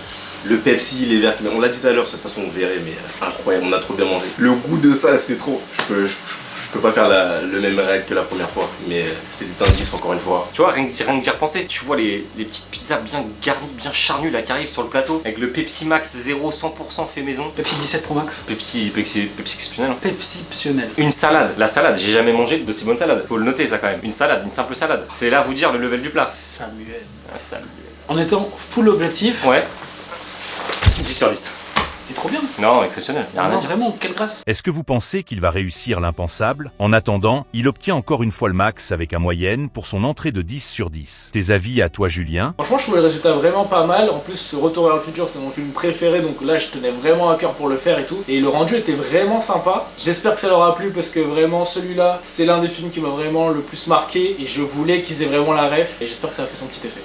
le Pepsi, les verres. On l'a dit tout à l'heure, de toute façon on verrait, mais incroyable, on a trop bien mangé. Le goût de ça, c'était trop. Je peux pas faire le même règle que la première fois, mais c'était un 10 encore une fois. Tu vois, rien que d'y repenser, tu vois les petites pizzas bien garnies, bien charnues là qui arrivent sur le plateau, avec le Pepsi Max 0 100% fait maison. Pepsi 17 Pro Max. Pepsi exceptionnel. Hein. Pepsi-ptionnel. Une salade, la salade, j'ai jamais mangé d'aussi bonne salade. Faut le noter ça quand même. Une salade, une simple salade. C'est là vous dire le level du plat. Samuel. Ah, Samuel. En étant full objectif. Ouais. 10 sur 10. C'était trop bien. Non, exceptionnel, y'a rien à Non, dire. vraiment, quelle grâce. Est-ce que vous pensez qu'il va réussir l'impensable? En attendant, il obtient encore une fois le max avec un moyenne pour son entrée de 10 sur 10. Tes avis à toi, Julien? Franchement, je trouvais le résultat vraiment pas mal. En plus, Retour vers le futur, c'est mon film préféré, donc là, je tenais vraiment à cœur pour le faire et tout. Et le rendu était vraiment sympa. J'espère que ça leur a plu parce que vraiment, celui-là, c'est l'un des films qui m'a vraiment le plus marqué. Et je voulais qu'ils aient vraiment la ref. Et j'espère que ça a fait son petit effet.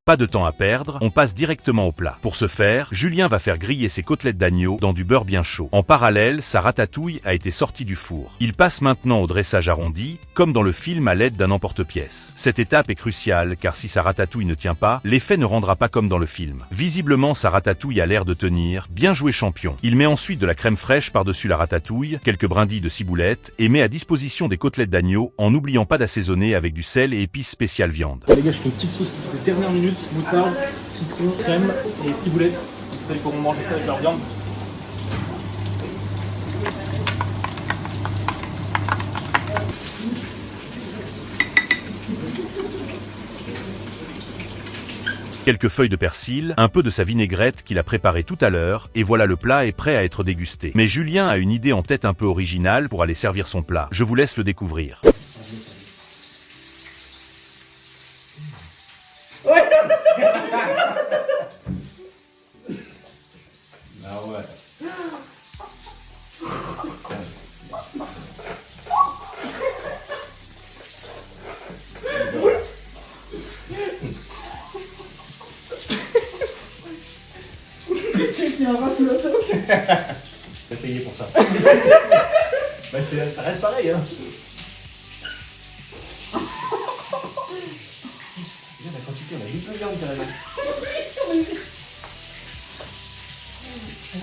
Pas de temps à perdre, on passe directement au plat. Pour ce faire, Julien va faire griller ses côtelettes d'agneau dans du beurre bien chaud. En parallèle, sa ratatouille a été sortie du four. Il passe maintenant au dressage arrondi, comme dans le film à l'aide d'un emporte-pièce. Cette étape est cruciale, car si sa ratatouille ne tient pas, l'effet ne rendra pas comme dans le film. Visiblement, sa ratatouille a l'air de tenir. Bien joué champion. Il met ensuite de la crème fraîche par-dessus la ratatouille, quelques brindilles de ciboulette, et met à disposition des côtelettes d'agneau, en n'oubliant pas d'assaisonner avec du sel et épices spéciales viande. Les gars, je fais une petite sauce de dernière minute, moutarde, citron, crème et ciboulette. Comme ça, ils pourront manger ça avec leur viande. Quelques feuilles de persil, un peu de sa vinaigrette qu'il a préparée tout à l'heure, et voilà le plat est prêt à être dégusté. Mais Julien a une idée en tête un peu originale pour aller servir son plat. Je vous laisse le découvrir. c'est un rat sous la toque. T'as payé pour ça. Bah ça reste pareil hein. Regarde la quantité, on a 8 peu de viande carrément.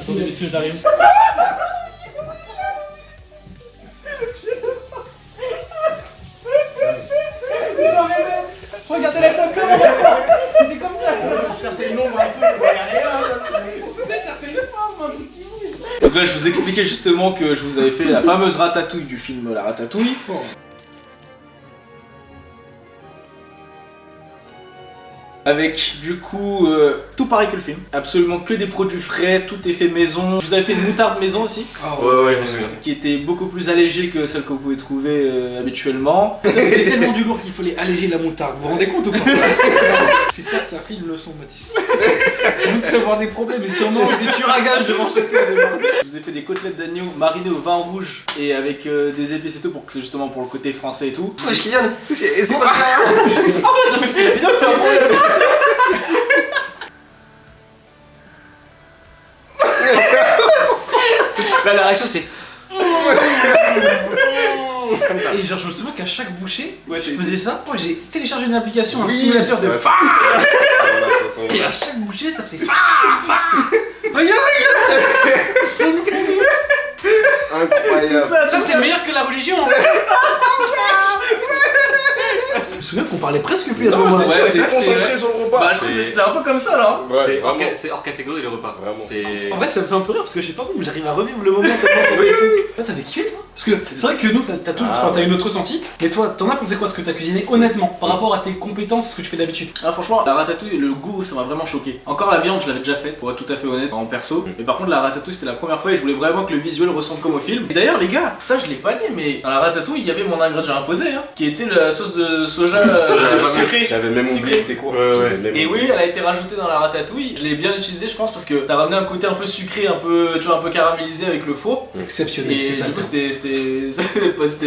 Attendez messieurs, j'arrive. Regardez la toque comme c'était comme ça. Je cherchais une ombre un peu, il y a rien. Je cherchais une forme, un truc qui bouge. Donc là, je vous expliquais justement que je vous avais fait la fameuse ratatouille du film La Ratatouille. Avec du coup tout pareil que le film, absolument que des produits frais, tout est fait maison. Je vous avais fait une moutarde maison aussi, Ouais, je me souviens. qui était beaucoup plus allégée que celle que vous pouvez trouver habituellement. C'était tellement du lourd qu'il fallait alléger la moutarde. Vous vous rendez compte ou pas? J'espère que ça filme le son, Baptiste. Nous, tu vas avoir des problèmes et sûrement des tueurs à gages devant chaque débat. Je vous ai fait des côtelettes d'agneau marinées au vin rouge et avec des épices et tout pour que c'est justement pour le côté français et tout. Wesh Kylian, c'est pas ça. En fait, ça fait bien que t'as un problème. Là, la réaction c'est. Comme ça. Et genre, je me souviens qu'à chaque bouchée, je faisais ça. Moi, j'ai téléchargé une application, un simulateur de Ouais. fa. Voilà, ça sent- Et à chaque bouchée, ça faisait fa. Regarde, c'est Incroyable. ça, c'est meilleur que la religion. Je me souviens qu'on parlait presque plus à ce moment-là. Ouais, C'est c'était- concentré sur le repas. Bah, je trouve que c'était un peu comme ça là. Ouais, C'est hors, vraiment. c'est hors catégorie le repas. Vraiment. C'est. En vrai, ça me fait un peu rire parce que je sais pas vous, mais j'arrive à revivre le moment tellement c'est bien fait. Toi, t'avais kiffé toi? Parce que c'est vrai que nous, t'as une autre ressenti, mais toi, t'en as pensé quoi ce que t'as cuisiné honnêtement par rapport à tes compétences, ce que tu fais d'habitude? Ah, franchement, la ratatouille, le goût, ça m'a vraiment choqué. Encore la viande, je l'avais déjà faite, pour être tout à fait honnête, en perso. Mais par contre, la ratatouille, c'était la première fois et je voulais vraiment que le visuel ressemble comme au film. Et d'ailleurs, les gars, ça je l'ai pas dit, mais dans la ratatouille, il y avait mon ingrédient imposé, hein, qui était la sauce de soja sucrée. J'avais même Sucré. oublié c'était quoi. Ouais, ouais. J'avais même Et oublié. oui, elle a été rajoutée dans la ratatouille. Je l'ai bien utilisée, je pense, parce que t'as ramené un côté un peu sucré, un peu, tu vois, un peu caramélisé avec le four. Exceptionnel, Et c'est ça. du coup,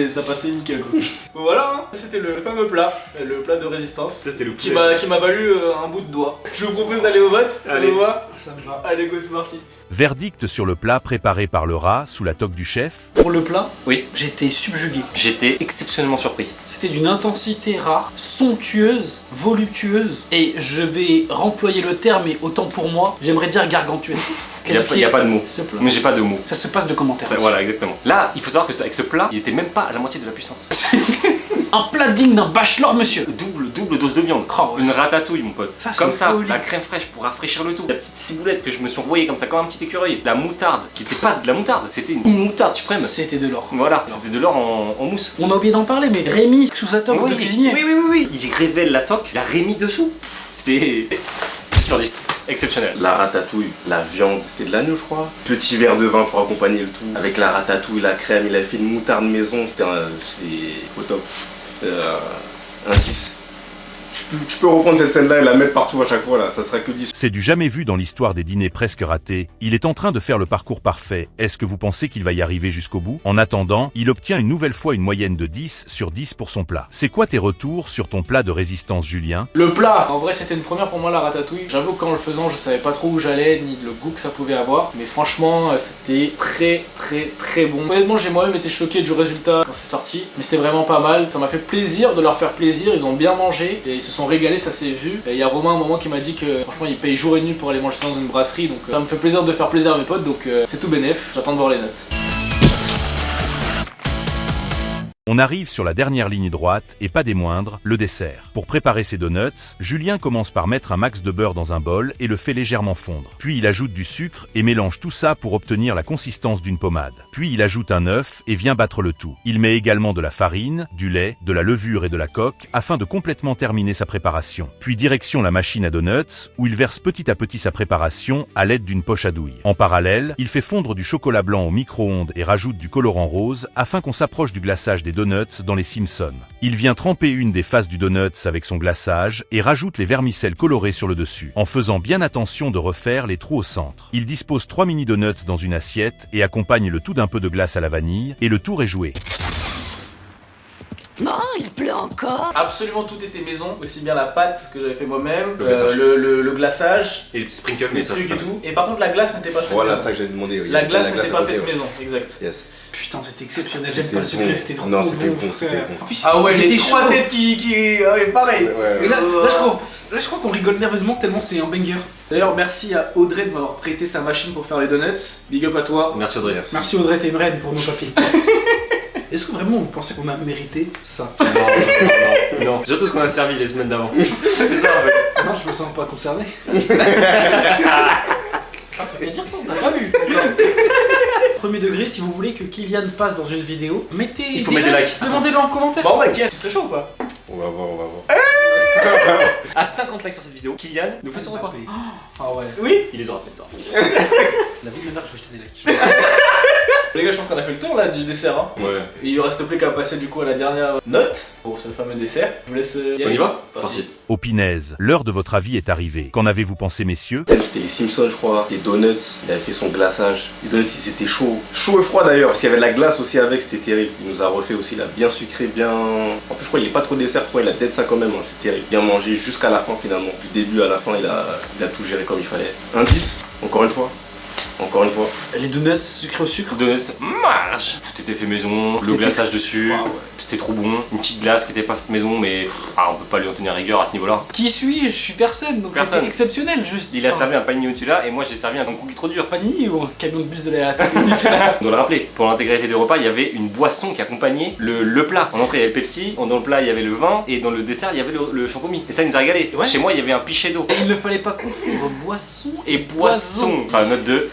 ça passait nickel quoi. Voilà, hein, c'était le fameux plat, le plat de résistance, Ça, c'était le qui poulet, m'a valu un bout de doigt. Je vous propose d'aller au vote. Allez. On voit. Ça me va. Allez, go, c'est parti. Verdict sur le plat préparé par le rat sous la toque du chef. Pour le plat, Oui. j'étais subjugué. J'étais exceptionnellement surpris. C'était d'une intensité rare, somptueuse, voluptueuse, et je vais remployer le terme, et autant pour moi, j'aimerais dire gargantuesque. Il y a pas de mots. Ce plat. Mais j'ai pas de mots. Ça se passe de commentaires. Ça, voilà, exactement. Là, il faut savoir que avec ce plat, il était même pas à la moitié de la puissance. Un plat digne d'un bachelor, monsieur. Double dose de viande. Oh, Une ça- ratatouille, mon pote. Ça, c'est comme ça, folie. la crème fraîche pour rafraîchir le tout. La petite ciboulette que je me suis envoyée comme ça, comme un petit écureuil. La moutarde, qui était pas de la moutarde, c'était une moutarde suprême. C'était de l'or. Voilà, c'était de l'or en mousse. On a oublié d'en parler, mais Rémi, sous sa toque de cuisinier. Oui. Il révèle la toque, il a Rémi dessous. C'est 10 sur 10. Exceptionnel. La ratatouille, la viande, c'était de l'agneau je crois. Petit verre de vin pour accompagner le tout. Avec la ratatouille, la crème, il a fait une moutarde maison, c'est au top. Un 10. Tu peux reprendre cette scène-là et la mettre partout à chaque fois là, ça serait que 10. C'est du jamais vu dans l'histoire des dîners presque ratés. Il est en train de faire le parcours parfait. Est-ce que vous pensez qu'il va y arriver jusqu'au bout? En attendant, il obtient une nouvelle fois une moyenne de 10 sur 10 pour son plat. C'est quoi tes retours sur ton plat de résistance, Julien? Le plat, en vrai, c'était une première pour moi, la ratatouille. J'avoue qu'en le faisant, je savais pas trop où j'allais, ni le goût que ça pouvait avoir. Mais franchement, c'était très bon. Honnêtement, j'ai moi-même été choqué du résultat quand c'est sorti. Mais c'était vraiment pas mal. Ça m'a fait plaisir de leur faire plaisir. Ils ont bien mangé et ils se sont régalés, ça s'est vu. Et il y a Romain, un moment, qui m'a dit que franchement, il paye jour et nuit pour aller manger ça dans une brasserie. Donc ça me fait plaisir de faire plaisir à mes potes. Donc c'est tout bénef. J'attends de voir les notes. On arrive sur la dernière ligne droite, et pas des moindres, le dessert. Pour préparer ses donuts, Julien commence par mettre un max de beurre dans un bol et le fait légèrement fondre. Puis il ajoute du sucre et mélange tout ça pour obtenir la consistance d'une pommade. Puis il ajoute un œuf et vient battre le tout. Il met également de la farine, du lait, de la levure et de la coque afin de complètement terminer sa préparation. Puis direction la machine à donuts où il verse petit à petit sa préparation à l'aide d'une poche à douille. En parallèle, il fait fondre du chocolat blanc au micro-ondes et rajoute du colorant rose afin qu'on s'approche du glaçage des donuts dans les Simpsons. Il vient tremper une des faces du donut avec son glaçage et rajoute les vermicelles colorées sur le dessus, en faisant bien attention de refaire les trous au centre. Il dispose 3 mini donuts dans une assiette et accompagne le tout d'un peu de glace à la vanille et le tour est joué. Non, il pleut encore. Absolument tout était maison, aussi bien la pâte que j'avais fait moi-même, Le glaçage. le glaçage, Et les petits sprinkles, les mais ça trucs c'est et pas tout. Et par contre la glace n'était pas faite Voilà, maison. ça que j'allais demander. oui. La glace à n'était pas côté, faite ouais. maison, exact. Yes. Putain, c'était exceptionnel. J'aime C'était pas le sucré, bon. c'était trop Non, bon. c'était bon, c'était frère. bon. En plus, Ah ouais, c'était les trois chaud. têtes qui... Ouais, pareil. Et là, je crois qu'on rigole nerveusement tellement c'est un banger. D'ailleurs, merci à Audrey de m'avoir prêté sa machine pour faire les donuts. Big up à toi. Merci Audrey. Merci Audrey, t'es une reine pour nos papiers. Est-ce que vraiment vous pensez qu'on a mérité ça? Non. Surtout ce qu'on a servi les semaines d'avant. C'est ça en fait. Non, je me sens pas concerné. Un truc à dire, non, on n'a pas vu. Premier degré, si vous voulez que Kylian passe dans une vidéo, mettez Il faut mettre des likes. Demandez-le en commentaire. Bon, en vrai, Kylian, tu serais chaud ou pas? On va voir, on va voir. À 50 likes sur cette vidéo, Kylian nous fait son repas. Ah ouais. Oui. Il les aura fait ça. La vie de ma mère, je vais jeter des likes. Les gars, je pense qu'on a fait le tour là du dessert. Hein. Ouais. Et il ne reste plus qu'à passer du coup à la dernière note pour ce fameux dessert. Je vous laisse y On aller. y va? Parti. Au Pinaise, l'heure de votre avis est arrivée. Qu'en avez-vous pensé, messieurs? C'était les Simpsons, je crois. Les donuts, il avait fait son glaçage. Les donuts, c'était chaud. Chaud et froid d'ailleurs, parce qu'il y avait de la glace aussi avec, c'était terrible. Il nous a refait aussi, là, bien sucré, bien. En plus, je crois qu'il est pas trop dessert, pourtant il a dead ça quand même, hein. C'est terrible. Bien mangé jusqu'à la fin finalement. Du début à la fin, il a tout géré comme il fallait. Un 10, encore une fois. Encore une fois. Les donuts sucré au sucre. Donuts, marche. Tout était fait maison, le glaçage dessus, Ah ouais. c'était trop bon. Une petite glace qui était pas faite maison, mais on peut pas lui en tenir rigueur à ce niveau-là. Qui suis-je? Je suis personne, donc Personne. c'était exceptionnel juste. Il a Enfin, servi un panini Nutella et moi j'ai servi un cookie trop dur. Panini ou un camion de bus de la On doit le rappeler, pour l'intégralité du repas, il y avait une boisson qui accompagnait le plat. En entrée, il y avait le Pepsi, dans le plat, il y avait le vin, et dans le dessert, il y avait le champomis. Et ça, il nous a régalé. Ouais. Chez moi, il y avait un pichet d'eau. Et il ne fallait pas confondre boisson Et boisson. Enfin, note 2,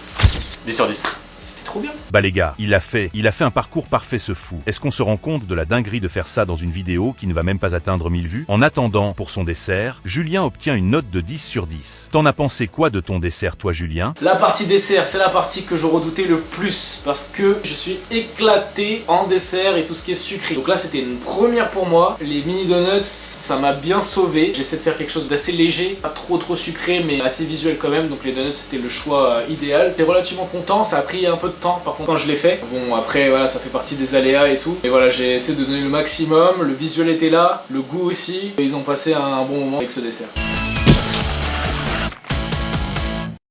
10 sur 10. C'était trop bien. Bah les gars, il a fait un parcours parfait ce fou. Est-ce qu'on se rend compte de la dinguerie de faire ça dans une vidéo qui ne va même pas atteindre 1000 vues? En attendant, pour son dessert, Julien obtient une note de 10 sur 10. T'en as pensé quoi de ton dessert, toi Julien? La partie dessert, c'est la partie que je redoutais le plus parce que je suis éclaté en dessert et tout ce qui est sucré. Donc là, c'était une première pour moi. Les mini donuts, ça m'a bien sauvé. J'essaie de faire quelque chose d'assez léger, pas trop sucré, mais assez visuel quand même. Donc les donuts, c'était le choix idéal. J'étais relativement content. Ça a pris un peu de temps par contre quand je l'ai fait. Bon, après, voilà, ça fait partie des aléas et tout. Et voilà, j'ai essayé de donner le maximum. Le visuel était là, le goût aussi. Et ils ont passé un bon moment avec ce dessert.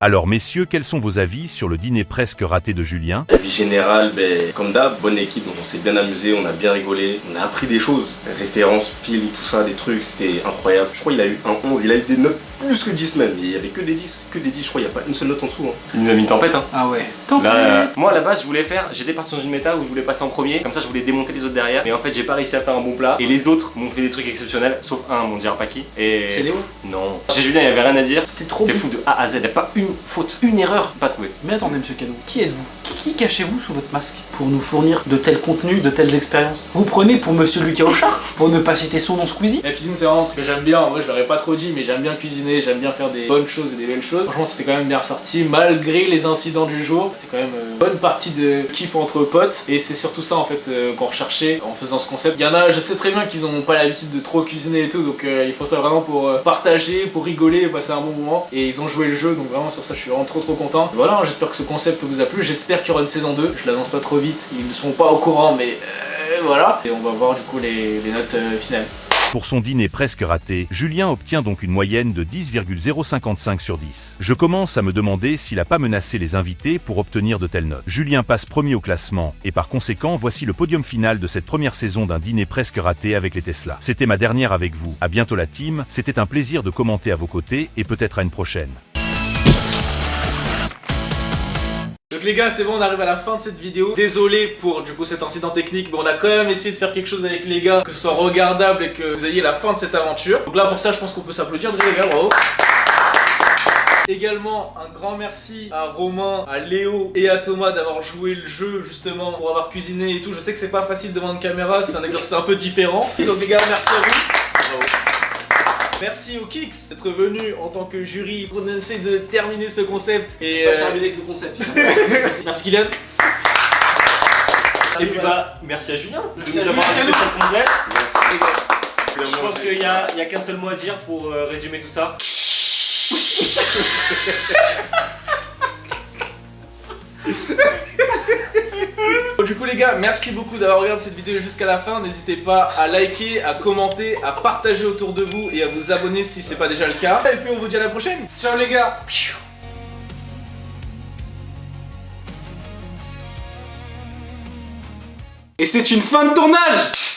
Alors messieurs, quels sont vos avis sur le dîner presque raté de Julien? La vie générale, comme d'hab, bonne équipe, donc on s'est bien amusé, on a bien rigolé, on a appris des choses, références, films, tout ça, des trucs, c'était incroyable. Je crois qu'il a eu un 11, il a eu des notes plus que 10 même, il y avait que des 10, je crois, il n'y a pas une seule note en dessous. Hein. Il nous a mis une tempête, hein. Ah ouais. Là, moi à la base, j'étais parti dans une méta où je voulais passer en premier, comme ça je voulais démonter les autres derrière, mais en fait j'ai pas réussi à faire un bon plat, et les autres m'ont fait des trucs exceptionnels, sauf un, mon dira pas qui. Et. C'est Léo? Non. Chez Julien, il y avait rien à dire. C'était trop C'était bon. fou de A à Z, il n'y a pas une faute, une erreur, pas trouvé. Mais attendez, monsieur Canon, qui êtes-vous? Qui cachez-vous sous votre masque pour nous fournir de tels contenus, de telles expériences? Vous prenez pour monsieur Lucas Auchard, pour ne pas citer son nom Squeezie? La cuisine, c'est vraiment un truc que j'aime bien. En vrai, je l'aurais pas trop dit, mais j'aime bien cuisiner, j'aime bien faire des bonnes choses et des belles choses. Franchement, c'était quand même bien ressorti, malgré les incidents du jour. C'était quand même une bonne partie de kiff entre potes. Et c'est surtout ça, en fait, qu'on recherchait en faisant ce concept. Il y en a, je sais très bien qu'ils ont pas l'habitude de trop cuisiner et tout, donc il faut ça vraiment pour partager, pour rigoler et passer un bon moment. Et ils ont joué le jeu, donc vraiment sur ça, je suis vraiment trop content. Voilà, j'espère que ce concept vous a plu. J'espère qu'il y aura une saison 2. Je l'annonce pas trop vite, ils ne sont pas au courant, mais voilà. Et on va voir du coup les notes finales. Pour son dîner presque raté, Julien obtient donc une moyenne de 10,055 sur 10. Je commence à me demander s'il a pas menacé les invités pour obtenir de telles notes. Julien passe premier au classement, et par conséquent, voici le podium final de cette première saison d'un dîner presque raté avec les Tesla. C'était ma dernière avec vous. À bientôt la team, c'était un plaisir de commenter à vos côtés, et peut-être à une prochaine. Donc les gars, c'est bon, on arrive à la fin de cette vidéo. Désolé pour du coup cet incident technique, mais on a quand même essayé de faire quelque chose avec les gars, que ce soit regardable et que vous ayez la fin de cette aventure. Donc là pour ça, je pense qu'on peut s'applaudir, les gars, bravo. Également un grand merci à Romain, à Léo et à Thomas d'avoir joué le jeu justement pour avoir cuisiné et tout. Je sais que c'est pas facile devant une caméra, c'est un exercice un peu différent. Donc les gars, merci à vous. Bravo. Merci au Kix d'être venu en tant que jury pour essayer de terminer ce concept. Et Pas terminer avec le concept. merci Kylian. Et puis merci à Julien Merci de nous à avoir Julien. fait ce concept. Merci. Je pense qu'il y a qu'un seul mot à dire pour résumer tout ça. du coup les gars, merci beaucoup d'avoir regardé cette vidéo jusqu'à la fin. N'hésitez pas à liker, à commenter, à partager autour de vous et à vous abonner si c'est pas déjà le cas. Et puis on vous dit à la prochaine. Ciao les gars. Et c'est une fin de tournage.